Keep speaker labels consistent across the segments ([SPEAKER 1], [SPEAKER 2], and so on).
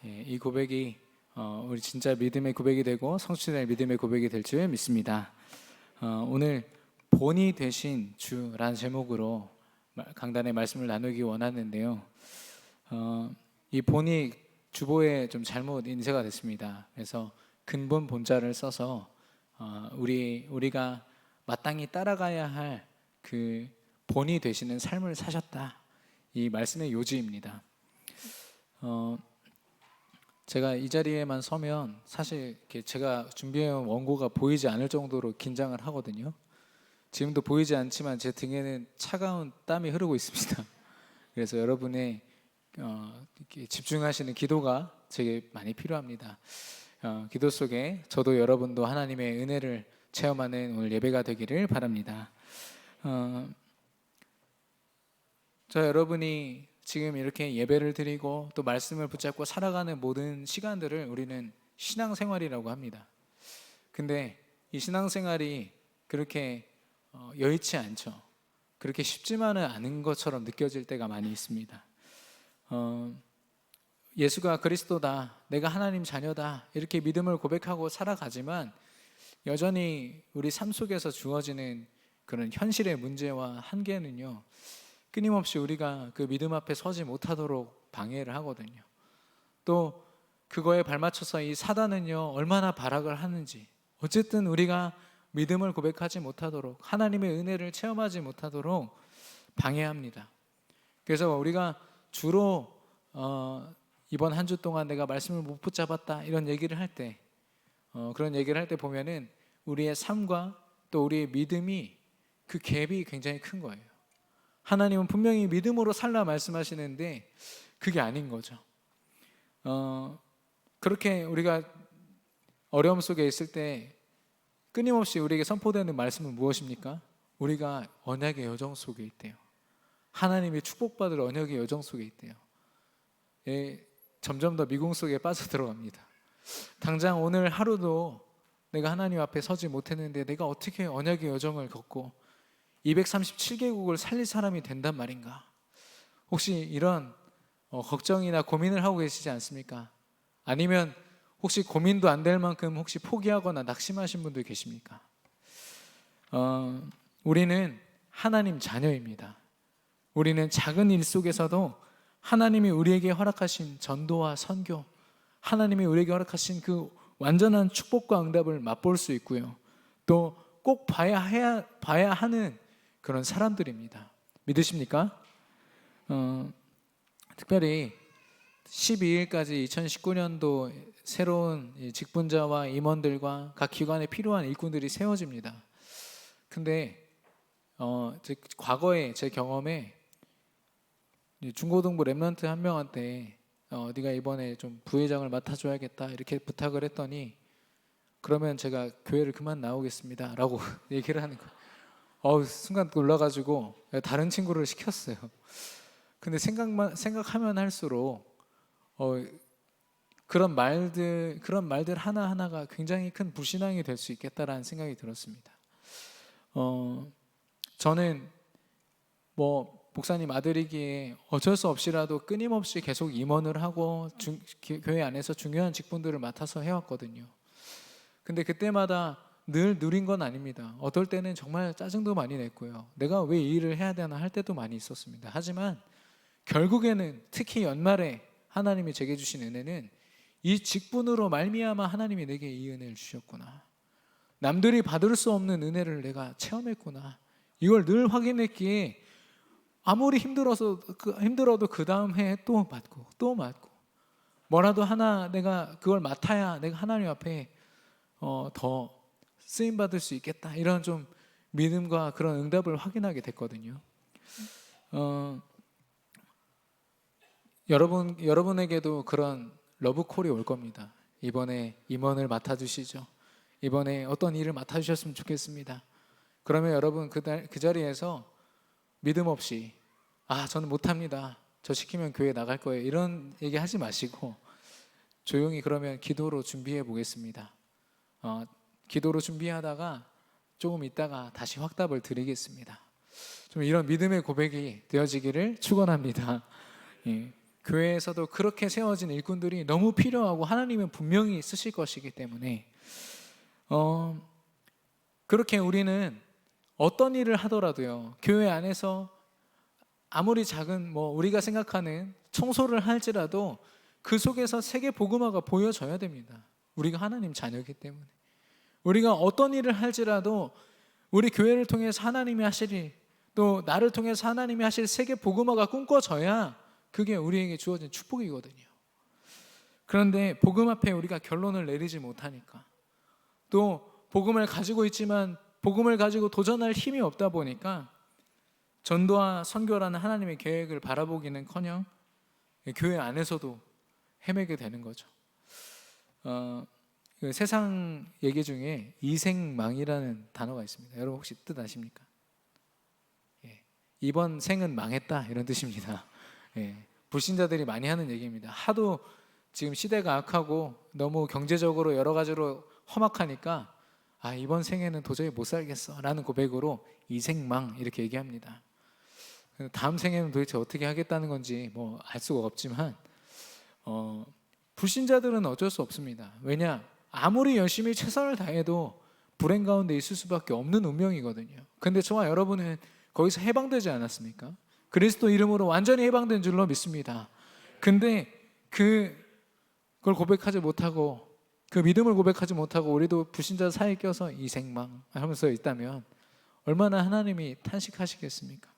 [SPEAKER 1] 이 고백이 우리 진짜 믿음의 고백이 되고 성취될 믿음의 고백이 될 줄 믿습니다. 오늘 본이 되신 주라는 제목으로 강단의 말씀을 나누기 원하는데요. 이 본이 주보에 좀 잘못 인쇄가 됐습니다. 그래서 근본 본자를 써서 우리가 마땅히 따라가야 할 그 본이 되시는 삶을 사셨다. 이 말씀의 요지입니다. 제가 이 자리에만 서면 사실 이렇게 제가 준비해온 원고가 보이지 않을 정도로 긴장을 하거든요. 지금도 보이지 않지만 제 등에는 차가운 땀이 흐르고 있습니다. 그래서 여러분의 이렇게 집중하시는 기도가 제게 많이 필요합니다. 기도 속에 저도 여러분도 하나님의 은혜를 체험하는 오늘 예배가 되기를 바랍니다. 저 여러분이 지금 이렇게 예배를 드리고 또 말씀을 붙잡고 살아가는 모든 시간들을 우리는 신앙생활이라고 합니다. 근데 이 신앙생활이 그렇게 여의치 않죠. 그렇게 쉽지만은 않은 것처럼 느껴질 때가 많이 있습니다. 예수가 그리스도다, 내가 하나님 자녀다 이렇게 믿음을 고백하고 살아가지만 여전히 우리 삶 속에서 주어지는 그런 현실의 문제와 한계는요, 끊임없이 우리가 그 믿음 앞에 서지 못하도록 방해를 하거든요. 또 그거에 발맞춰서 이 사단은요, 얼마나 발악을 하는지, 어쨌든 우리가 믿음을 고백하지 못하도록, 하나님의 은혜를 체험하지 못하도록 방해합니다. 그래서 우리가 주로 이번 한 주 동안 내가 말씀을 못 붙잡았다 이런 얘기를 할 때, 그런 얘기를 할 때 보면은 우리의 삶과 또 우리의 믿음이 그 갭이 굉장히 큰 거예요. 하나님은 분명히 믿음으로 살라 말씀하시는데 그게 아닌 거죠. 그렇게 우리가 어려움 속에 있을 때 끊임없이 우리에게 선포되는 말씀은 무엇입니까? 우리가 언약의 여정 속에 있대요. 하나님이 축복받을 언약의 여정 속에 있대요. 점점 더 미궁 속에 빠져들어갑니다. 당장 오늘 하루도 내가 하나님 앞에 서지 못했는데 내가 어떻게 언약의 여정을 걷고 237개국을 살릴 사람이 된단 말인가? 혹시 이런 걱정이나 고민을 하고 계시지 않습니까? 아니면 혹시 고민도 안 될 만큼 혹시 포기하거나 낙심하신 분들 계십니까? 우리는 하나님 자녀입니다. 우리는 작은 일 속에서도 하나님이 우리에게 허락하신 전도와 선교, 하나님이 우리에게 허락하신 그 완전한 축복과 응답을 맛볼 수 있고요. 또 꼭 봐야 하는 그런 사람들입니다. 믿으십니까? 특별히 12일까지 2019년도 새로운 직분자와 임원들과 각 기관에 필요한 일꾼들이 세워집니다. 근데 과거에 제 경험에 중고등부 랩런트 한 명한테 네가 이번에 좀 부회장을 맡아줘야겠다 이렇게 부탁을 했더니 그러면 제가 교회를 그만 나오겠습니다 라고 얘기를 하는 거예요. 순간 놀라가지고 다른 친구를 시켰어요. 근데 생각하면 할수록 그런 말들 하나하나가 굉장히 큰 불신앙이 될 수 있겠다라는 생각이 들었습니다. 저는 목사님 아들이기에 어쩔 수 없이라도 끊임없이 계속 임원을 하고 교회 안에서 중요한 직분들을 맡아서 해왔거든요. 근데 그때마다 늘 누린 건 아닙니다. 어떨 때는 정말 짜증도 많이 냈고요. 내가 왜 이 일을 해야 되나 할 때도 많이 있었습니다. 하지만 결국에는 특히 연말에 하나님이 제게 주신 은혜는 이 직분으로 말미암아 하나님이 내게 이 은혜를 주셨구나. 남들이 받을 수 없는 은혜를 내가 체험했구나. 이걸 늘 확인했기에 아무리 힘들어도 그 다음 해에 또 맡고 뭐라도 하나 내가 그걸 맡아야 내가 하나님 앞에 더 쓰임 받을 수 있겠다 이런 좀 믿음과 그런 응답을 확인하게 됐거든요. 여러분에게도 그런 러브콜이 올 겁니다. 이번에 임원을 맡아주시죠. 이번에 어떤 일을 맡아주셨으면 좋겠습니다. 그러면 여러분 그 자리에서 믿음 없이 저는 못합니다. 저 시키면 교회 나갈 거예요. 이런 얘기 하지 마시고 조용히 그러면 기도로 준비해 보겠습니다. 기도로 준비하다가 조금 있다가 다시 확답을 드리겠습니다. 좀 이런 믿음의 고백이 되어지기를 축원합니다. 교회에서도 그렇게 세워진 일꾼들이 너무 필요하고 하나님은 분명히 쓰실 것이기 때문에 그렇게 우리는 어떤 일을 하더라도요, 교회 안에서 아무리 작은 우리가 생각하는 청소를 할지라도 그 속에서 세계 복음화가 보여져야 됩니다. 우리가 하나님 자녀이기 때문에. 우리가 어떤 일을 할지라도 우리 교회를 통해서 하나님이 하실 일, 또 나를 통해서 하나님이 하실 세계 복음화가 꿈꿔져야 그게 우리에게 주어진 축복이거든요. 그런데 복음 앞에 우리가 결론을 내리지 못하니까, 또 복음을 가지고 있지만 복음을 가지고 도전할 힘이 없다 보니까 전도와 선교라는 하나님의 계획을 바라보기는커녕 교회 안에서도 헤매게 되는 거죠. 그 세상 얘기 중에 이생망이라는 단어가 있습니다. 여러분 혹시 뜻 아십니까? 이번 생은 망했다 이런 뜻입니다. 불신자들이 많이 하는 얘기입니다. 하도 지금 시대가 악하고 너무 경제적으로 여러 가지로 험악하니까 이번 생에는 도저히 못 살겠어 라는 고백으로 이생망 이렇게 얘기합니다. 다음 생에는 도대체 어떻게 하겠다는 건지 알 수가 없지만 불신자들은 어쩔 수 없습니다. 왜냐? 아무리 열심히 최선을 다해도 불행 가운데 있을 수밖에 없는 운명이거든요. 근데 저와 여러분은 거기서 해방되지 않았습니까? 그리스도 이름으로 완전히 해방된 줄로 믿습니다. 근데 그걸 고백하지 못하고, 그 믿음을 고백하지 못하고 우리도 불신자 사이에 껴서 이생망 하면서 있다면 얼마나 하나님이 탄식하시겠습니까?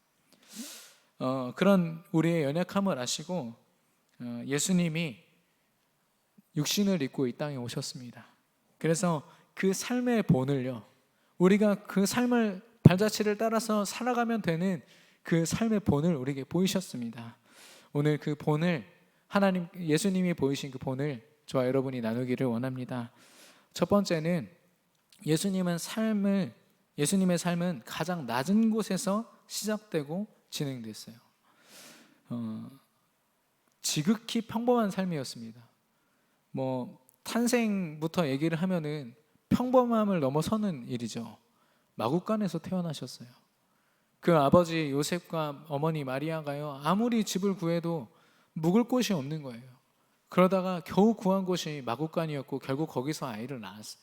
[SPEAKER 1] 그런 우리의 연약함을 아시고 예수님이 육신을 입고 이 땅에 오셨습니다. 그래서 그 삶의 본을요, 우리가 그 삶을 발자취를 따라서 살아가면 되는 그 삶의 본을 우리에게 보이셨습니다. 오늘 그 본을 예수님이 보이신 그 본을 저와 여러분이 나누기를 원합니다. 첫 번째는 예수님의 삶은 가장 낮은 곳에서 시작되고 진행됐어요. 지극히 평범한 삶이었습니다. 탄생부터 얘기를 하면은 평범함을 넘어서는 일이죠. 마구간에서 태어나셨어요. 그 아버지 요셉과 어머니 마리아가요, 아무리 집을 구해도 묵을 곳이 없는 거예요. 그러다가 겨우 구한 곳이 마구간이었고 결국 거기서 아이를 낳았어요.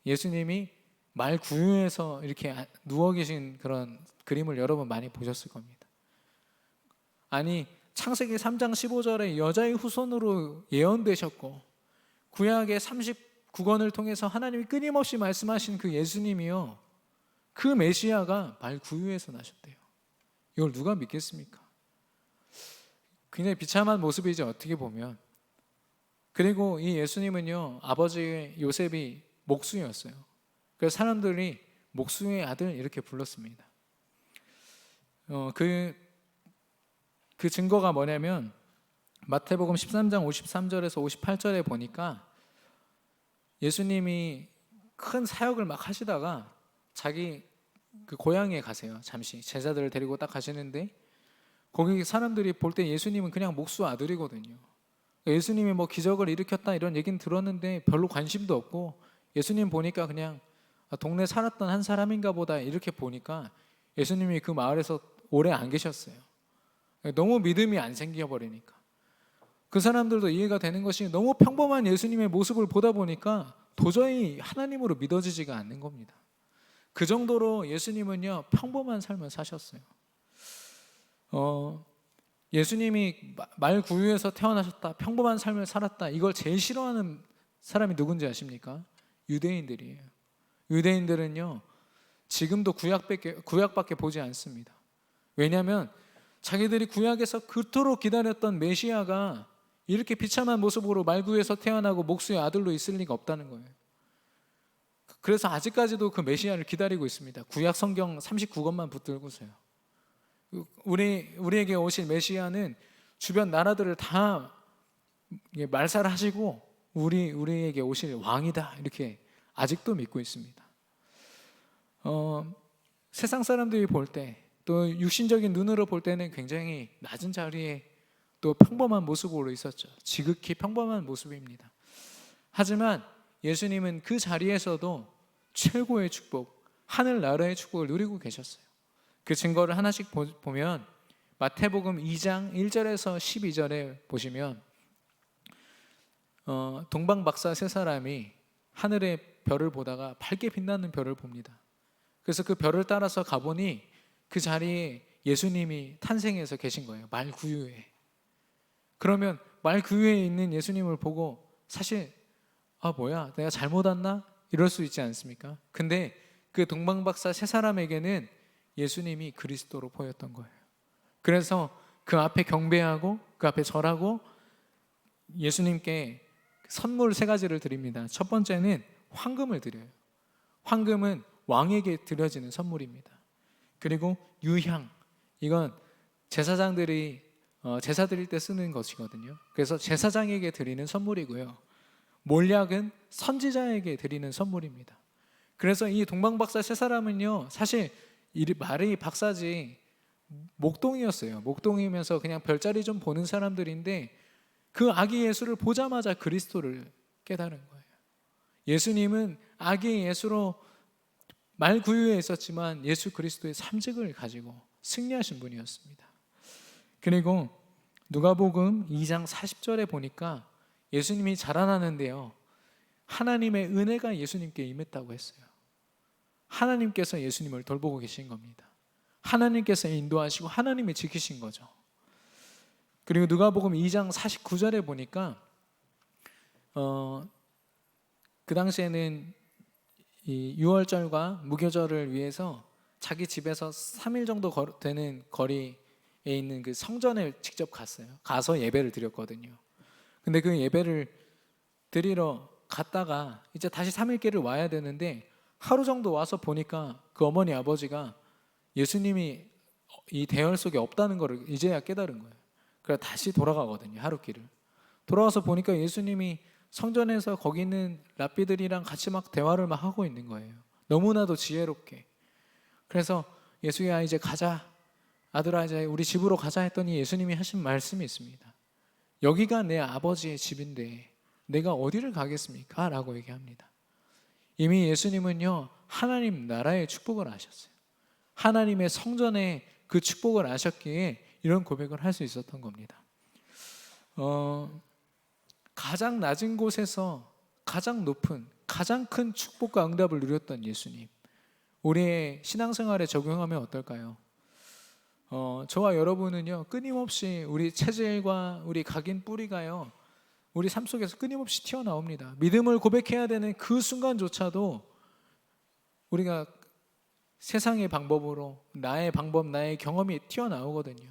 [SPEAKER 1] 예수님이 말 구유에서 이렇게 누워 계신 그런 그림을 여러분 많이 보셨을 겁니다. 아니, 창세기 3장 15절에 여자의 후손으로 예언되셨고 구약의 39권을 통해서 하나님이 끊임없이 말씀하신 그 예수님이요, 그 메시아가 말 구유에서 나셨대요. 이걸 누가 믿겠습니까? 굉장히 비참한 모습이죠, 어떻게 보면. 그리고 이 예수님은요, 아버지 요셉이 목수였어요. 그래서 사람들이 목수의 아들 이렇게 불렀습니다. 그 증거가 뭐냐면 마태복음 13장 53절에서 58절에 보니까 예수님이 큰 사역을 막 하시다가 자기 그 고향에 가세요. 잠시 제자들을 데리고 딱 가시는데 거기 사람들이 볼 때 예수님은 그냥 목수 아들이거든요. 예수님이 기적을 일으켰다 이런 얘기는 들었는데 별로 관심도 없고, 예수님 보니까 그냥 동네 살았던 한 사람인가 보다 이렇게 보니까 예수님이 그 마을에서 오래 안 계셨어요. 너무 믿음이 안 생겨버리니까. 그 사람들도 이해가 되는 것이 너무 평범한 예수님의 모습을 보다 보니까 도저히 하나님으로 믿어지지가 않는 겁니다. 그 정도로 예수님은요, 평범한 삶을 사셨어요. 예수님이 말 구유에서 태어나셨다, 평범한 삶을 살았다, 이걸 제일 싫어하는 사람이 누군지 아십니까? 유대인들이에요. 유대인들은요, 지금도 구약밖에 보지 않습니다. 왜냐하면 자기들이 구약에서 그토록 기다렸던 메시아가 이렇게 비참한 모습으로 말구에서 태어나고 목수의 아들로 있을 리가 없다는 거예요. 그래서 아직까지도 그 메시아를 기다리고 있습니다. 구약 성경 39권만 붙들고서요. 우리에게 오실 메시아는 주변 나라들을 다 말살하시고 우리에게 오실 왕이다, 이렇게 아직도 믿고 있습니다. 세상 사람들이 볼 때, 또 육신적인 눈으로 볼 때는 굉장히 낮은 자리에 또 평범한 모습으로 있었죠. 지극히 평범한 모습입니다. 하지만 예수님은 그 자리에서도 최고의 축복, 하늘나라의 축복을 누리고 계셨어요. 그 증거를 하나씩 보면 마태복음 2장 1절에서 12절에 보시면 동방박사 세 사람이 하늘의 별을 보다가 밝게 빛나는 별을 봅니다. 그래서 그 별을 따라서 가보니 그 자리에 예수님이 탄생해서 계신 거예요. 말 구유에. 그러면 말 구유에 있는 예수님을 보고 사실 뭐야, 내가 잘못 왔나? 이럴 수 있지 않습니까? 근데 그 동방박사 세 사람에게는 예수님이 그리스도로 보였던 거예요. 그래서 그 앞에 경배하고 그 앞에 절하고 예수님께 선물 세 가지를 드립니다. 첫 번째는 황금을 드려요. 황금은 왕에게 드려지는 선물입니다. 그리고 유향, 이건 제사장들이 제사 드릴 때 쓰는 것이거든요. 그래서 제사장에게 드리는 선물이고요. 몰약은 선지자에게 드리는 선물입니다. 그래서 이 동방박사 세 사람은요, 사실 말이 박사지 목동이었어요. 목동이면서 그냥 별자리 좀 보는 사람들인데 그 아기 예수를 보자마자 그리스도를 깨달은 거예요. 예수님은 아기 예수로 말 구유에 있었지만 예수 그리스도의 삼직을 가지고 승리하신 분이었습니다. 그리고 누가복음 2장 40절에 보니까 예수님이 자라나는데요, 하나님의 은혜가 예수님께 임했다고 했어요. 하나님께서 예수님을 돌보고 계신 겁니다. 하나님께서 인도하시고 하나님이 지키신 거죠. 그리고 누가복음 2장 49절에 보니까 그 당시에는 이 유월절과 무교절을 위해서 자기 집에서 3일 정도 되는 거리에 있는 그 성전에 직접 갔어요. 가서 예배를 드렸거든요. 근데 그 예배를 드리러 갔다가 이제 다시 3일째를 와야 되는데 하루 정도 와서 보니까 그 어머니 아버지가 예수님이 이 대열 속에 없다는 것을 이제야 깨달은 거예요. 그래서 다시 돌아가거든요. 하루길을 돌아와서 보니까 예수님이 성전에서 거기 있는 랍비들이랑 같이 막 대화를 막 하고 있는 거예요. 너무나도 지혜롭게. 그래서 예수야 이제 가자, 아들아 이제 우리 집으로 가자 했더니 예수님이 하신 말씀이 있습니다. 여기가 내 아버지의 집인데 내가 어디를 가겠습니까? 라고 얘기합니다. 이미 예수님은요, 하나님 나라의 축복을 아셨어요. 하나님의 성전에 그 축복을 아셨기에 이런 고백을 할 수 있었던 겁니다. 가장 낮은 곳에서 가장 높은, 가장 큰 축복과 응답을 누렸던 예수님, 우리의 신앙생활에 적용하면 어떨까요? 저와 여러분은요, 끊임없이 우리 체질과 우리 각인 뿌리가요, 우리 삶 속에서 끊임없이 튀어나옵니다. 믿음을 고백해야 되는 그 순간조차도 우리가 세상의 방법으로 나의 방법, 나의 경험이 튀어나오거든요.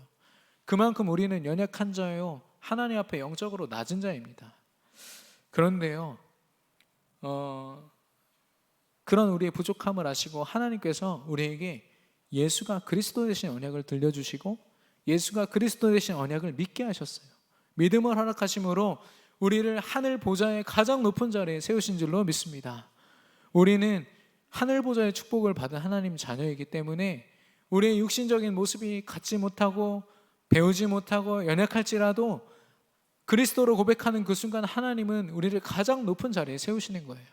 [SPEAKER 1] 그만큼 우리는 연약한 자요, 하나님 앞에 영적으로 낮은 자입니다. 그런데요, 그런 우리의 부족함을 아시고 하나님께서 우리에게 예수가 그리스도 되신 언약을 들려주시고 예수가 그리스도 되신 언약을 믿게 하셨어요. 믿음을 허락하심으로 우리를 하늘 보좌의 가장 높은 자리에 세우신 줄로 믿습니다. 우리는 하늘 보좌의 축복을 받은 하나님 자녀이기 때문에 우리의 육신적인 모습이 갖지 못하고 배우지 못하고 연약할지라도 그리스도로 고백하는 그 순간 하나님은 우리를 가장 높은 자리에 세우시는 거예요.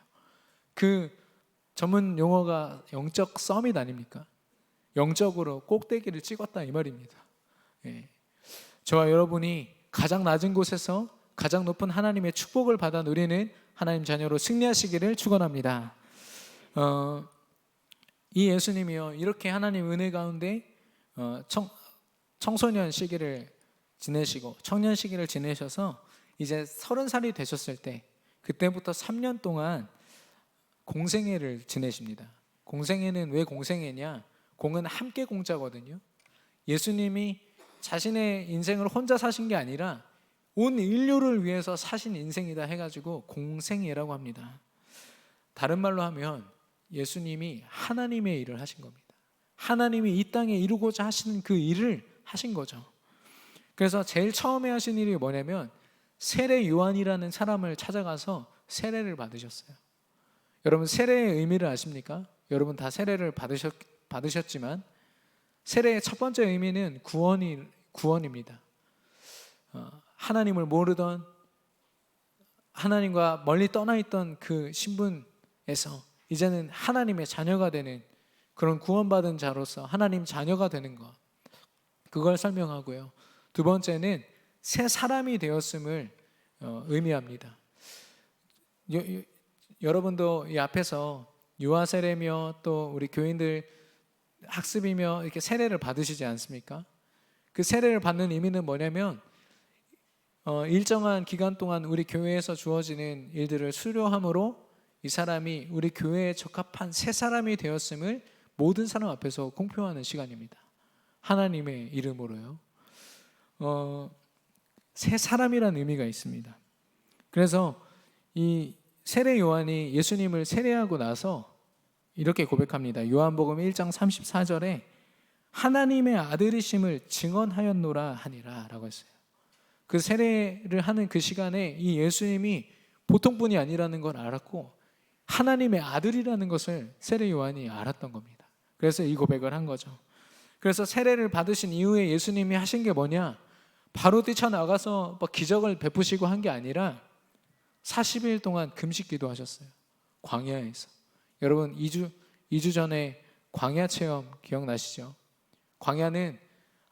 [SPEAKER 1] 그 전문 용어가 영적 서밋 아닙니까? 영적으로 꼭대기를 찍었다 이 말입니다. 저와 여러분이 가장 낮은 곳에서 가장 높은 하나님의 축복을 받아 누리는 하나님 자녀로 승리하시기를 축원합니다. 이 예수님이요, 이렇게 하나님 은혜 가운데 청소년 시기를 지내시고 청년 시기를 지내셔서 이제 30살이 되셨을 때 그때부터 3년 동안 공생애를 지내십니다. 공생애는 왜 공생애냐? 공은 함께 공자거든요. 예수님이 자신의 인생을 혼자 사신 게 아니라 온 인류를 위해서 사신 인생이다 해가지고 공생애라고 합니다. 다른 말로 하면 예수님이 하나님의 일을 하신 겁니다. 하나님이 이 땅에 이루고자 하시는 그 일을 하신 거죠. 그래서 제일 처음에 하신 일이 뭐냐면 세례 요한이라는 사람을 찾아가서 세례를 받으셨어요. 여러분 세례의 의미를 아십니까? 여러분 다 세례를 받으셨지만 세례의 첫 번째 의미는 구원입니다. 하나님을 모르던, 하나님과 멀리 떠나 있던 그 신분에서 이제는 하나님의 자녀가 되는 그런 구원받은 자로서 하나님 자녀가 되는 것, 그걸 설명하고요. 두 번째는 새 사람이 되었음을 의미합니다. 여러분도 이 앞에서 유아 세례며 또 우리 교인들 학습이며 이렇게 세례를 받으시지 않습니까? 그 세례를 받는 의미는 뭐냐면 일정한 기간 동안 우리 교회에서 주어지는 일들을 수료함으로 이 사람이 우리 교회에 적합한 새 사람이 되었음을 모든 사람 앞에서 공표하는 시간입니다. 하나님의 이름으로요. 새 사람이라는 의미가 있습니다. 그래서 이 세례 요한이 예수님을 세례하고 나서 이렇게 고백합니다. 요한복음 1장 34절에 하나님의 아들이심을 증언하였노라 하니라 라고 했어요. 그 세례를 하는 그 시간에 이 예수님이 보통 분이 아니라는 걸 알았고 하나님의 아들이라는 것을 세례 요한이 알았던 겁니다. 그래서 이 고백을 한 거죠. 그래서 세례를 받으신 이후에 예수님이 하신 게 뭐냐? 바로 뛰쳐나가서 기적을 베푸시고 한 게 아니라 40일 동안 금식 기도하셨어요. 광야에서. 여러분 2주 전에 광야 체험 기억나시죠? 광야는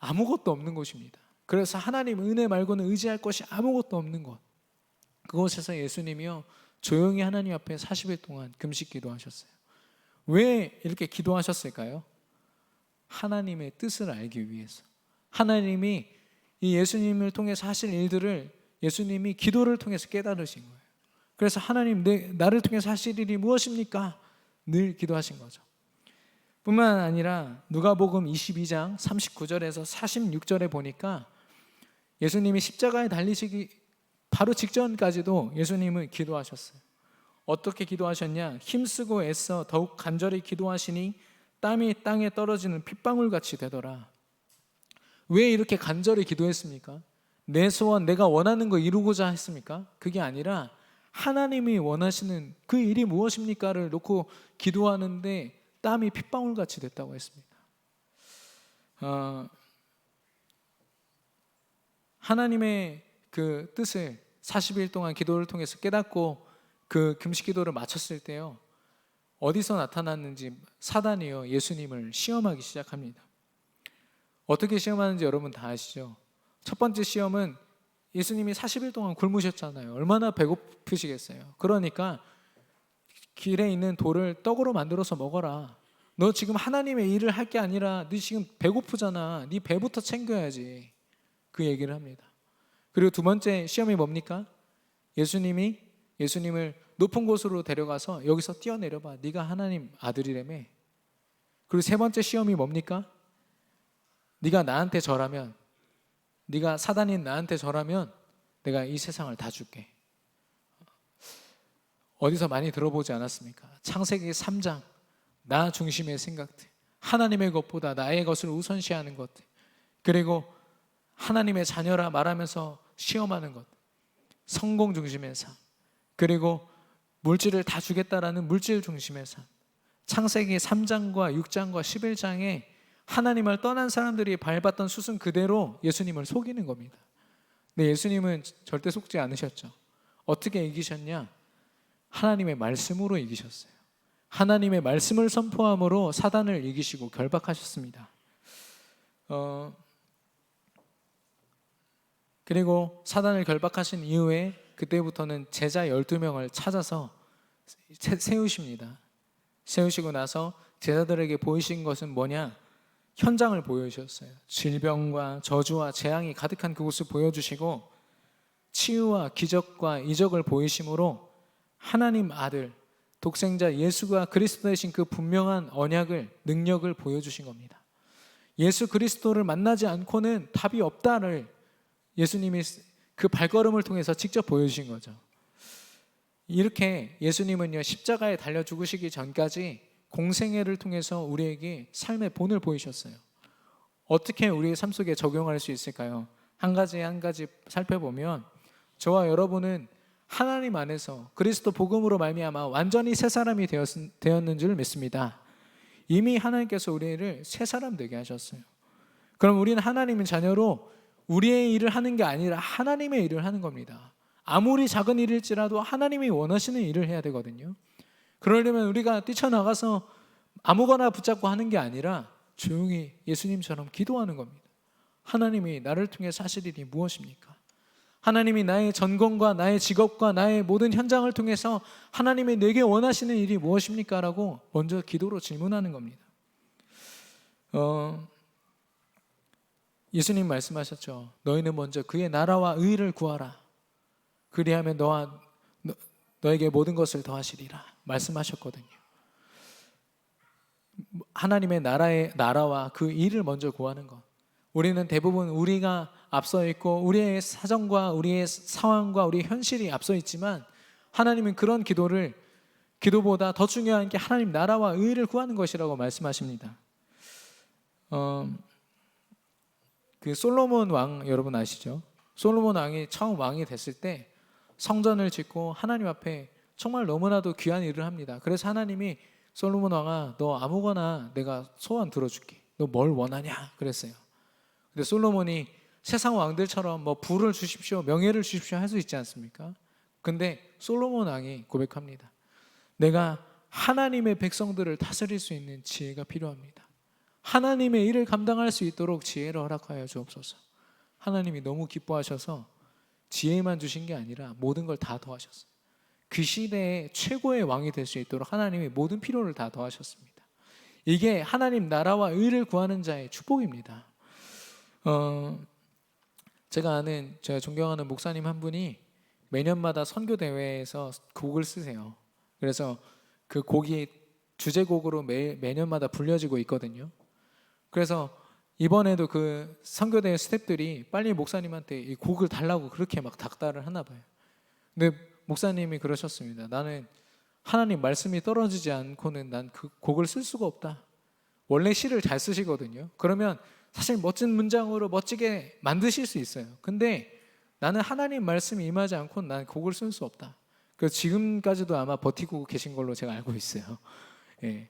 [SPEAKER 1] 아무것도 없는 곳입니다. 그래서 하나님 은혜 말고는 의지할 것이 아무것도 없는 곳. 그곳에서 예수님이요 조용히 하나님 앞에 40일 동안 금식 기도하셨어요. 왜 이렇게 기도하셨을까요? 하나님의 뜻을 알기 위해서. 하나님이 이 예수님을 통해서 하실 일들을 예수님이 기도를 통해서 깨달으신 거예요. 그래서 하나님 나를 통해서 하실 일이 무엇입니까? 늘 기도하신 거죠. 뿐만 아니라 누가복음 22장 39절에서 46절에 보니까 예수님이 십자가에 달리시기 바로 직전까지도 예수님은 기도하셨어요. 어떻게 기도하셨냐? 힘쓰고 애써 더욱 간절히 기도하시니 땀이 땅에 떨어지는 핏방울같이 되더라. 왜 이렇게 간절히 기도했습니까? 내 소원, 내가 원하는 거 이루고자 했습니까? 그게 아니라 하나님이 원하시는 그 일이 무엇입니까를 놓고 기도하는데 땀이 핏방울같이 됐다고 했습니다. 하나님의 그 뜻을 40일 동안 기도를 통해서 깨닫고 그 금식 기도를 마쳤을 때요, 어디서 나타났는지 사단이요 예수님을 시험하기 시작합니다. 어떻게 시험하는지 여러분 다 아시죠? 첫 번째 시험은 예수님이 40일 동안 굶으셨잖아요. 얼마나 배고프시겠어요. 그러니까 길에 있는 돌을 떡으로 만들어서 먹어라. 너 지금 하나님의 일을 할 게 아니라 너 지금 배고프잖아. 네 배부터 챙겨야지. 그 얘기를 합니다. 그리고 두 번째 시험이 뭡니까? 예수님을 높은 곳으로 데려가서 여기서 뛰어내려봐. 네가 하나님 아들이라며. 그리고 세 번째 시험이 뭡니까? 네가 나한테 절하면, 네가 사단인 나한테 절하면 내가 이 세상을 다 줄게. 어디서 많이 들어보지 않았습니까? 창세기 3장 나 중심의 생각들, 하나님의 것보다 나의 것을 우선시하는 것들, 그리고 하나님의 자녀라 말하면서 시험하는 것, 성공 중심의 삶, 그리고 물질을 다 주겠다라는 물질 중심의 삶. 창세기 3장과 6장과 11장에 하나님을 떠난 사람들이 밟았던 수순 그대로 예수님을 속이는 겁니다. 근데 예수님은 절대 속지 않으셨죠. 어떻게 이기셨냐? 하나님의 말씀으로 이기셨어요. 하나님의 말씀을 선포함으로 사단을 이기시고 결박하셨습니다. 그리고 사단을 결박하신 이후에 그때부터는 제자 12명을 찾아서 세우십니다. 세우시고 나서 제자들에게 보이신 것은 뭐냐? 현장을 보여주셨어요. 질병과 저주와 재앙이 가득한 그곳을 보여주시고 치유와 기적과 이적을 보이심으로 하나님 아들 독생자 예수가 그리스도 되신 그 분명한 언약을, 능력을 보여주신 겁니다. 예수 그리스도를 만나지 않고는 답이 없다를 예수님이 그 발걸음을 통해서 직접 보여주신 거죠. 이렇게 예수님은요 십자가에 달려 죽으시기 전까지 공생애를 통해서 우리에게 삶의 본을 보이셨어요. 어떻게 우리의 삶 속에 적용할 수 있을까요? 한 가지 한 가지 살펴보면 저와 여러분은 하나님 안에서 그리스도 복음으로 말미암아 완전히 새 사람이 되었는 줄 믿습니다. 이미 하나님께서 우리를 새 사람 되게 하셨어요. 그럼 우리는 하나님의 자녀로 우리의 일을 하는 게 아니라 하나님의 일을 하는 겁니다. 아무리 작은 일일지라도 하나님이 원하시는 일을 해야 되거든요. 그러려면 우리가 뛰쳐나가서 아무거나 붙잡고 하는 게 아니라 조용히 예수님처럼 기도하는 겁니다. 하나님이 나를 통해서 하실 일이 무엇입니까? 하나님이 나의 전공과 나의 직업과 나의 모든 현장을 통해서 하나님이 내게 원하시는 일이 무엇입니까? 라고 먼저 기도로 질문하는 겁니다. 예수님 말씀하셨죠. 너희는 먼저 그의 나라와 의를 구하라. 그리하면 너에게 모든 것을 더하시리라 말씀하셨거든요. 하나님의 나라와 그 일을 먼저 구하는 것. 우리는 대부분 우리가 앞서 있고 우리의 사정과 우리의 상황과 우리의 현실이 앞서 있지만 하나님은 그런 기도보다 더 중요한 게 하나님 나라와 의를 구하는 것이라고 말씀하십니다. 그 솔로몬 왕 여러분 아시죠? 솔로몬 왕이 처음 왕이 됐을 때 성전을 짓고 하나님 앞에 정말 너무나도 귀한 일을 합니다. 그래서 하나님이 솔로몬 왕아, 너 아무거나 내가 소원 들어줄게. 너 뭘 원하냐? 그랬어요. 근데 솔로몬이 세상 왕들처럼 뭐 부를 주십시오, 명예를 주십시오 할 수 있지 않습니까? 근데 솔로몬 왕이 고백합니다. 내가 하나님의 백성들을 다스릴 수 있는 지혜가 필요합니다. 하나님의 일을 감당할 수 있도록 지혜를 허락하여 주옵소서. 하나님이 너무 기뻐하셔서 지혜만 주신 게 아니라 모든 걸 다 더하셨어요. 그 시대의 최고의 왕이 될 수 있도록 하나님이 모든 필요를 다 더하셨습니다. 이게 하나님 나라와 의를 구하는 자의 축복입니다. 제가 존경하는 목사님 한 분이 매년마다 선교 대회에서 곡을 쓰세요. 그래서 그 곡이 주제곡으로 매년마다 불려지고 있거든요. 그래서 이번에도 그 선교대회 스태프들이 빨리 목사님한테 이 곡을 달라고 그렇게 막 닥달을 하나 봐요. 근데 목사님이 그러셨습니다. 나는 하나님 말씀이 떨어지지 않고는 난 그 곡을 쓸 수가 없다. 원래 시를 잘 쓰시거든요. 그러면 사실 멋진 문장으로 멋지게 만드실 수 있어요. 근데 나는 하나님 말씀이 임하지 않고는 난 곡을 쓸 수 없다. 그래서 지금까지도 아마 버티고 계신 걸로 제가 알고 있어요. 예.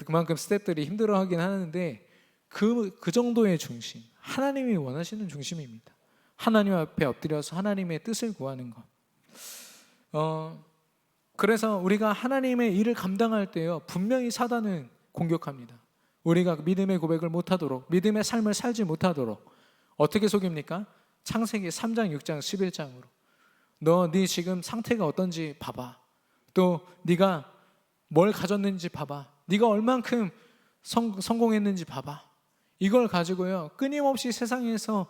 [SPEAKER 1] 그만큼 스태프들이 힘들어하긴 하는데 그 정도의 중심, 하나님이 원하시는 중심입니다. 하나님 앞에 엎드려서 하나님의 뜻을 구하는 것. 그래서 우리가 하나님의 일을 감당할 때요, 분명히 사단은 공격합니다. 우리가 믿음의 고백을 못하도록, 믿음의 삶을 살지 못하도록 어떻게 속입니까? 창세기 3장, 6장, 11장으로 네 지금 상태가 어떤지 봐봐. 또 네가 뭘 가졌는지 봐봐. 네가 얼만큼 성공했는지 봐봐. 이걸 가지고요, 끊임없이 세상에서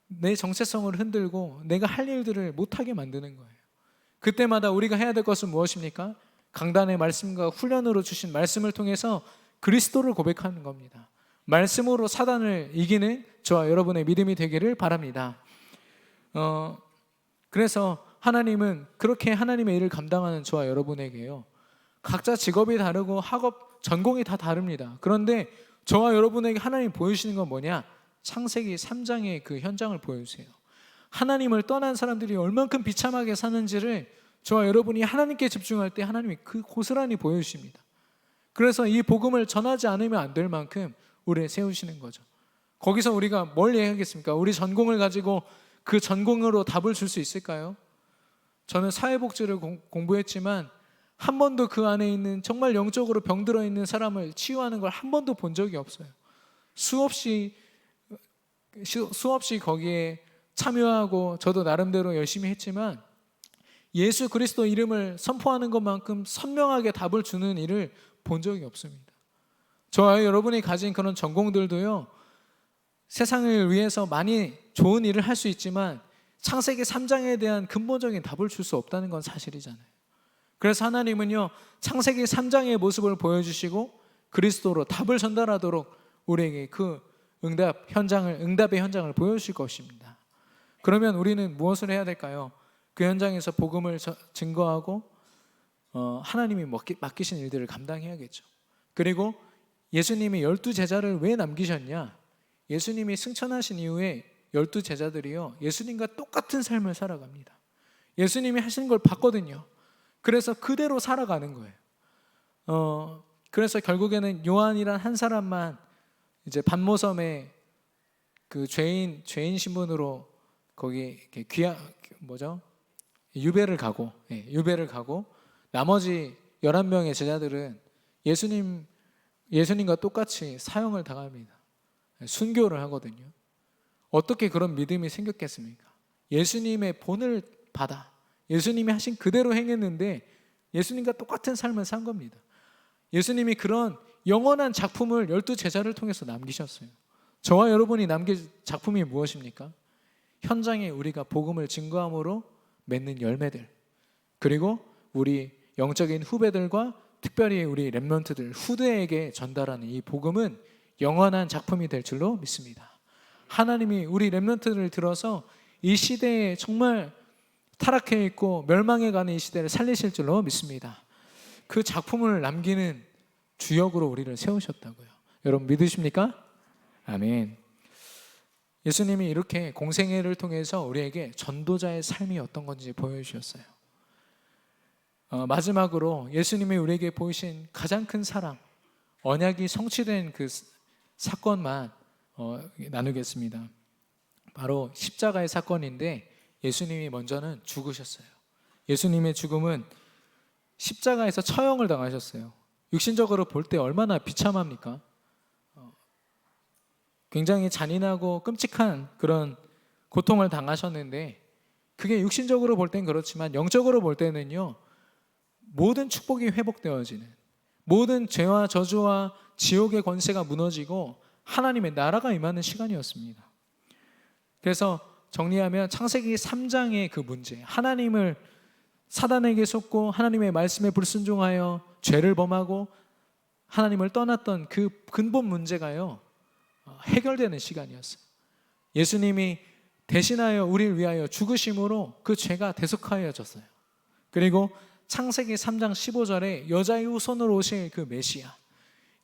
[SPEAKER 1] 내 정체성을 흔들고 내가 할 일들을 못하게 만드는 거예요. 그때마다 우리가 해야 될 것은 무엇입니까? 강단의 말씀과 훈련으로 주신 말씀을 통해서 그리스도를 고백하는 겁니다. 말씀으로 사단을 이기는 저와 여러분의 믿음이 되기를 바랍니다. 그래서 하나님은 그렇게 하나님의 일을 감당하는 저와 여러분에게요, 각자 직업이 다르고 학업, 전공이 다 다릅니다. 그런데 저와 여러분에게 하나님 보여주시는 건 뭐냐? 창세기 3장의 그 현장을 보여주세요. 하나님을 떠난 사람들이 얼만큼 비참하게 사는지를 저와 여러분이 하나님께 집중할 때 하나님이 그 고스란히 보여주십니다. 그래서 이 복음을 전하지 않으면 안 될 만큼 우리를 세우시는 거죠. 거기서 우리가 뭘 얘기하겠습니까? 우리 전공을 가지고 그 전공으로 답을 줄 수 있을까요? 저는 사회복지를 공부했지만 한 번도 그 안에 있는 정말 영적으로 병들어 있는 사람을 치유하는 걸 한 번도 본 적이 없어요. 수없이 거기에 참여하고 저도 나름대로 열심히 했지만 예수 그리스도 이름을 선포하는 것만큼 선명하게 답을 주는 일을 본 적이 없습니다. 저와 여러분이 가진 그런 전공들도요, 세상을 위해서 많이 좋은 일을 할 수 있지만 창세기 3장에 대한 근본적인 답을 줄 수 없다는 건 사실이잖아요. 그래서 하나님은요, 창세기 3장의 모습을 보여주시고 그리스도로 답을 전달하도록 우리에게 그 응답의 현장을 보여주실 것입니다. 그러면 우리는 무엇을 해야 될까요? 그 현장에서 복음을 증거하고 하나님이 맡기신 일들을 감당해야겠죠. 그리고 예수님이 12제자를 왜 남기셨냐? 예수님이 승천하신 이후에 12제자들이요, 예수님과 똑같은 삶을 살아갑니다. 예수님이 하신 걸 봤거든요. 그래서 그대로 살아가는 거예요. 그래서 결국에는 요한이란 한 사람만 이제 반모섬에 그 죄인 신분으로 거기 유배를 가고 나머지 11명의 제자들은 예수님과 똑같이 사형을 당합니다. 순교를 하거든요. 어떻게 그런 믿음이 생겼겠습니까? 예수님의 본을 받아 예수님이 하신 그대로 행했는데 예수님과 똑같은 삶을 산 겁니다. 예수님이 그런 영원한 작품을 12제자를 통해서 남기셨어요. 저와 여러분이 남길 작품이 무엇입니까? 현장에 우리가 복음을 증거함으로 맺는 열매들, 그리고 우리 영적인 후배들과 특별히 우리 렘넌트들, 후대에게 전달하는 이 복음은 영원한 작품이 될 줄로 믿습니다. 하나님이 우리 렘넌트들을 들어서 이 시대에 정말 타락해 있고 멸망해 가는 이 시대를 살리실 줄로 믿습니다. 그 작품을 남기는 주역으로 우리를 세우셨다고요. 여러분 믿으십니까? 아멘. 예수님이 이렇게 공생애를 통해서 우리에게 전도자의 삶이 어떤 건지 보여주셨어요. 마지막으로 예수님이 우리에게 보이신 가장 큰 사랑, 언약이 성취된 그 사건만 나누겠습니다. 바로 십자가의 사건인데 예수님이 먼저는 죽으셨어요. 예수님의 죽음은 십자가에서 처형을 당하셨어요. 육신적으로 볼 때 얼마나 비참합니까? 굉장히 잔인하고 끔찍한 그런 고통을 당하셨는데 그게 육신적으로 볼 땐 그렇지만 영적으로 볼 때는요, 모든 축복이 회복되어지는, 모든 죄와 저주와 지옥의 권세가 무너지고 하나님의 나라가 임하는 시간이었습니다. 그래서 정리하면 창세기 3장의 그 문제, 하나님을 사단에게 속고 하나님의 말씀에 불순종하여 죄를 범하고 하나님을 떠났던 그 근본 문제가요, 해결되는 시간이었어요. 예수님이 대신하여 우리를 위하여 죽으심으로 그 죄가 대속하여졌어요. 그리고 창세기 3장 15절에 여자의 후손으로 오실 그 메시아,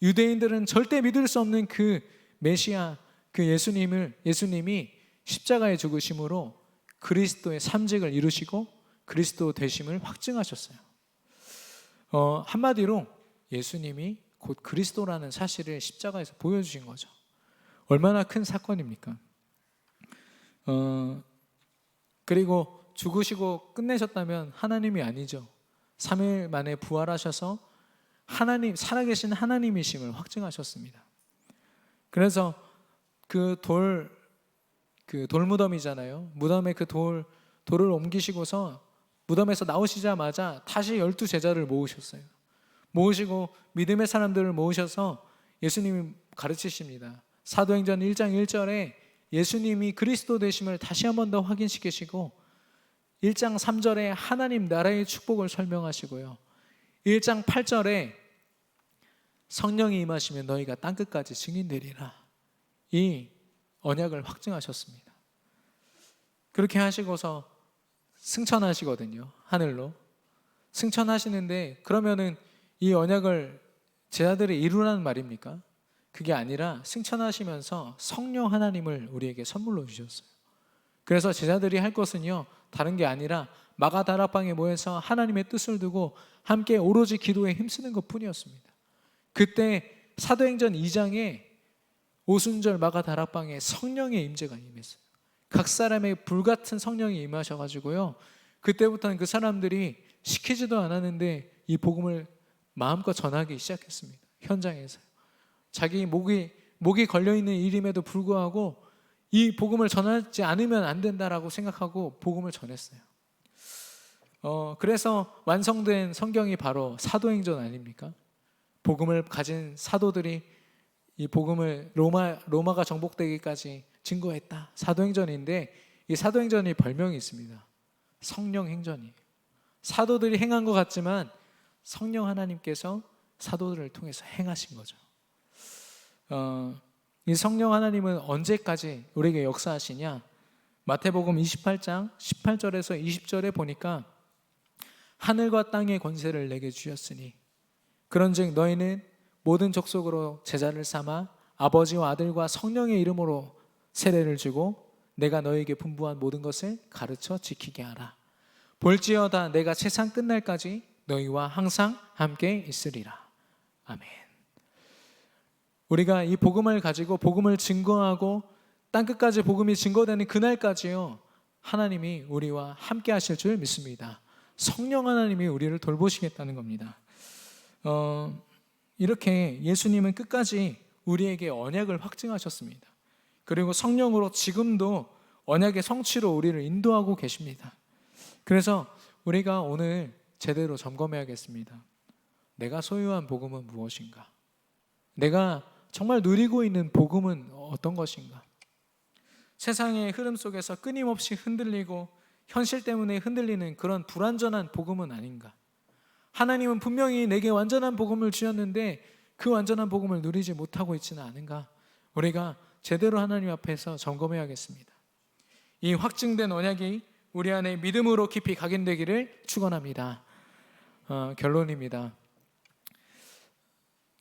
[SPEAKER 1] 유대인들은 절대 믿을 수 없는 그 메시아, 그 예수님이 십자가에 죽으심으로 그리스도의 삼직을 이루시고 그리스도 되심을 확증하셨어요. 한마디로 예수님이 곧 그리스도라는 사실을 십자가에서 보여주신 거죠. 얼마나 큰 사건입니까? 그리고 죽으시고 끝내셨다면 하나님이 아니죠. 3일 만에 부활하셔서 하나님, 살아계신 하나님이심을 확증하셨습니다. 그래서 그 돌무덤이잖아요. 무덤에 그 돌을 옮기시고서 무덤에서 나오시자마자 다시 12제자를 모으셨어요. 모으시고 믿음의 사람들을 모으셔서 예수님이 가르치십니다. 사도행전 1장 1절에 예수님이 그리스도 되심을 다시 한 번 더 확인시키시고 1장 3절에 하나님 나라의 축복을 설명하시고요, 1장 8절에 성령이 임하시면 너희가 땅끝까지 증인되리라, 이 언약을 확증하셨습니다. 그렇게 하시고서 승천하시거든요. 하늘로 승천하시는데, 그러면은 이 언약을 제자들이 이루라는 말입니까? 그게 아니라 승천하시면서 성령 하나님을 우리에게 선물로 주셨어요. 그래서 제자들이 할 것은요, 다른 게 아니라 마가다락방에 모여서 하나님의 뜻을 두고 함께 오로지 기도에 힘쓰는 것뿐이었습니다. 그때 사도행전 2장에 오순절 마가다락방에 성령의 임재가 임했어요. 각 사람의 불같은 성령이 임하셔가지고요, 그때부터는 그 사람들이 시키지도 않았는데 이 복음을 마음껏 전하기 시작했습니다. 현장에서 자기 목이 걸려있는 일임에도 불구하고 이 복음을 전하지 않으면 안 된다라고 생각하고 복음을 전했어요. 그래서 완성된 성경이 바로 사도행전 아닙니까? 복음을 가진 사도들이 이 복음을 로마가 정복되기까지 증거했다, 사도행전인데, 이 사도행전이 별명이 있습니다. 성령행전이에요. 사도들이 행한 것 같지만 성령 하나님께서 사도들을 통해서 행하신 거죠. 이 성령 하나님은 언제까지 우리에게 역사하시냐? 마태복음 28장 18절에서 20절에 보니까 하늘과 땅의 권세를 내게 주셨으니 그런즉 너희는 모든 족속으로 제자를 삼아 아버지와 아들과 성령의 이름으로 세례를 주고 내가 너희에게 분부한 모든 것을 가르쳐 지키게 하라. 볼지어다 내가 세상 끝날까지 너희와 항상 함께 있으리라. 아멘. 우리가 이 복음을 가지고 복음을 증거하고 땅끝까지 복음이 증거되는 그날까지요, 하나님이 우리와 함께 하실 줄 믿습니다. 성령 하나님이 우리를 돌보시겠다는 겁니다. 이렇게 예수님은 끝까지 우리에게 언약을 확증하셨습니다. 그리고 성령으로 지금도 언약의 성취로 우리를 인도하고 계십니다. 그래서 우리가 오늘 제대로 점검해야겠습니다. 내가 소유한 복음은 무엇인가? 내가 정말 누리고 있는 복음은 어떤 것인가? 세상의 흐름 속에서 끊임없이 흔들리고 현실 때문에 흔들리는 그런 불완전한 복음은 아닌가? 하나님은 분명히 내게 완전한 복음을 주셨는데 그 완전한 복음을 누리지 못하고 있지는 않은가? 우리가 제대로 하나님 앞에서 점검해야겠습니다. 이 확증된 언약이 우리 안에 믿음으로 깊이 각인되기를 축원합니다. 결론입니다.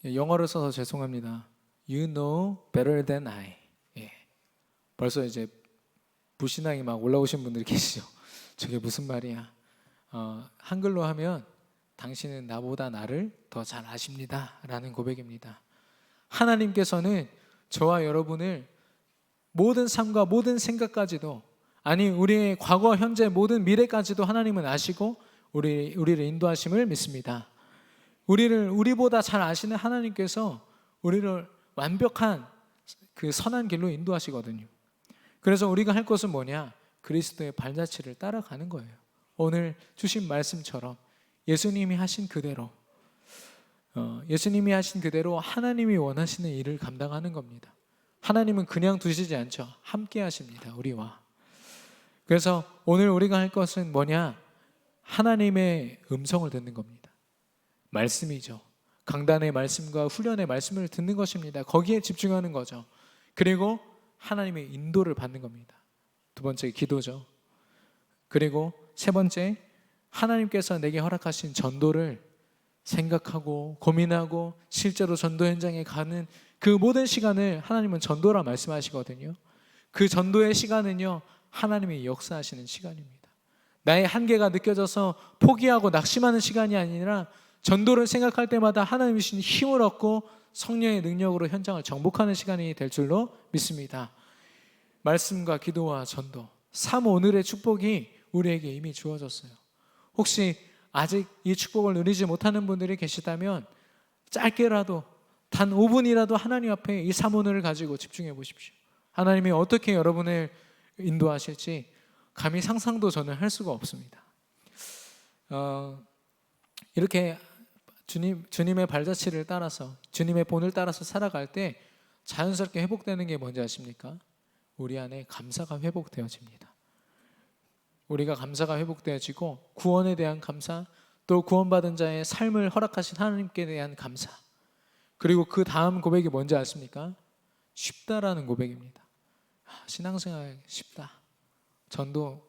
[SPEAKER 1] 영어를 써서 죄송합니다. You know better than I. 벌써 이제 불신앙이 막 올라오신 분들이 계시죠. 저게 무슨 말이야? 한글로 하면 당신은 나보다 나를 더 잘 아십니다 라는 고백입니다. 하나님께서는 저와 여러분을 모든 삶과 모든 생각까지도, 아니 우리의 과거, 현재, 모든 미래까지도 하나님은 아시고 우리를 인도하심을 믿습니다. 우리보다 잘 아시는 하나님께서 우리를 완벽한 그 선한 길로 인도하시거든요. 그래서 우리가 할 것은 뭐냐? 그리스도의 발자취를 따라가는 거예요. 오늘 주신 말씀처럼 예수님이 하신 그대로 하나님이 원하시는 일을 감당하는 겁니다. 하나님은 그냥 두시지 않죠. 함께 하십니다, 우리와. 그래서 오늘 우리가 할 것은 뭐냐? 하나님의 음성을 듣는 겁니다. 말씀이죠. 강단의 말씀과 훈련의 말씀을 듣는 것입니다. 거기에 집중하는 거죠. 그리고 하나님의 인도를 받는 겁니다. 두 번째, 기도죠. 그리고 세 번째, 하나님께서 내게 허락하신 전도를 생각하고 고민하고 실제로 전도 현장에 가는 그 모든 시간을 하나님은 전도라 말씀하시거든요. 그 전도의 시간은요, 하나님이 역사하시는 시간입니다. 나의 한계가 느껴져서 포기하고 낙심하는 시간이 아니라 전도를 생각할 때마다 하나님이 주신 힘을 얻고 성령의 능력으로 현장을 정복하는 시간이 될 줄로 믿습니다. 말씀과 기도와 전도, 삶 오늘의 축복이 우리에게 이미 주어졌어요. 혹시 아직 이 축복을 누리지 못하는 분들이 계시다면 짧게라도 단 5분이라도 하나님 앞에 이 삶 오늘을 가지고 집중해 보십시오. 하나님이 어떻게 여러분을 인도하실지 감히 상상도 저는 할 수가 없습니다. 이렇게 주님의 발자취를 따라서, 주님의 본을 따라서 살아갈 때 자연스럽게 회복되는 게 뭔지 아십니까? 우리 안에 감사가 회복되어집니다. 우리가 감사가 회복되어지고 구원에 대한 감사, 또 구원받은 자의 삶을 허락하신 하나님께 대한 감사, 그리고 그 다음 고백이 뭔지 아십니까? 쉽다라는 고백입니다. 신앙생활 쉽다, 전도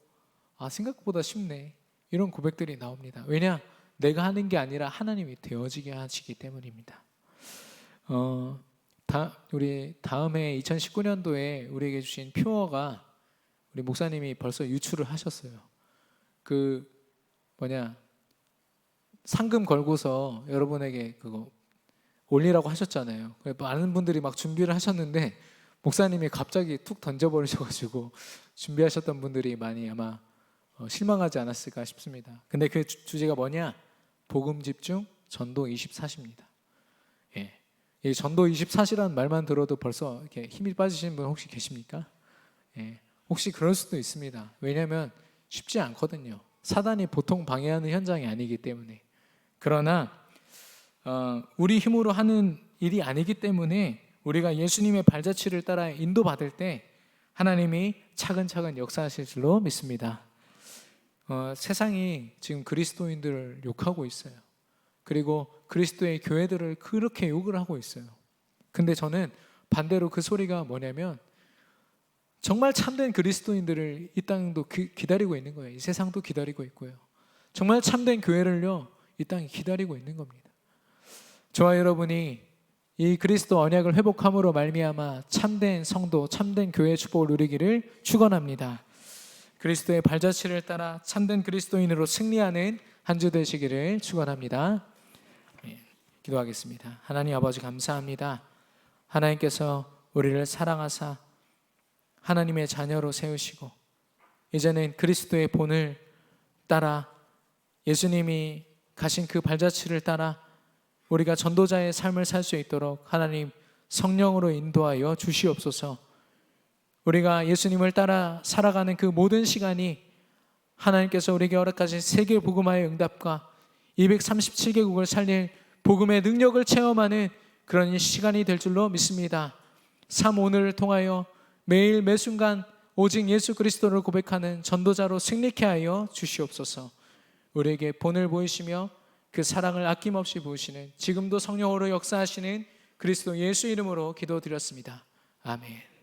[SPEAKER 1] 생각보다 쉽네, 이런 고백들이 나옵니다. 왜냐? 내가 하는 게 아니라 하나님이 되어지게 하시기 때문입니다. 우리 다음해 2019년도에 우리에게 주신 표어가 우리 목사님이 벌써 유출을 하셨어요. 상금 걸고서 여러분에게 그거 올리라고 하셨잖아요. 많은 분들이 막 준비를 하셨는데 목사님이 갑자기 툭 던져버리셔가지고 준비하셨던 분들이 많이 아마 실망하지 않았을까 싶습니다. 근데 그 주제가 뭐냐? 복음 집중, 전도 24시입니다. 이 전도 24시라는 말만 들어도 벌써 이렇게 힘이 빠지시는 분 혹시 계십니까? 혹시 그럴 수도 있습니다. 왜냐하면 쉽지 않거든요. 사단이 보통 방해하는 현장이 아니기 때문에. 그러나 우리 힘으로 하는 일이 아니기 때문에 우리가 예수님의 발자취를 따라 인도받을 때 하나님이 차근차근 역사하실 줄로 믿습니다. 세상이 지금 그리스도인들을 욕하고 있어요. 그리고 그리스도의 교회들을 그렇게 욕을 하고 있어요. 근데 저는 반대로 그 소리가 뭐냐면 정말 참된 그리스도인들을 이 땅도 기다리고 있는 거예요. 이 세상도 기다리고 있고요. 정말 참된 교회를요, 이 땅이 기다리고 있는 겁니다. 저와 여러분이 이 그리스도 언약을 회복함으로 말미암아 참된 성도, 참된 교회의 축복을 누리기를 축원합니다. 그리스도의 발자취를 따라 참된 그리스도인으로 승리하는 한 주 되시기를 축원합니다. 기도하겠습니다. 하나님 아버지 감사합니다. 하나님께서 우리를 사랑하사 하나님의 자녀로 세우시고 이제는 그리스도의 본을 따라 예수님이 가신 그 발자취를 따라 우리가 전도자의 삶을 살 수 있도록 하나님 성령으로 인도하여 주시옵소서. 우리가 예수님을 따라 살아가는 그 모든 시간이 하나님께서 우리에게 허락하신 세계 복음화의 응답과 237개국을 살릴 복음의 능력을 체험하는 그런 시간이 될 줄로 믿습니다. 삶 오늘을 통하여 매일 매순간 오직 예수 그리스도를 고백하는 전도자로 승리케 하여 주시옵소서. 우리에게 본을 보이시며 그 사랑을 아낌없이 부으시는, 지금도 성령으로 역사하시는 그리스도 예수 이름으로 기도드렸습니다. 아멘.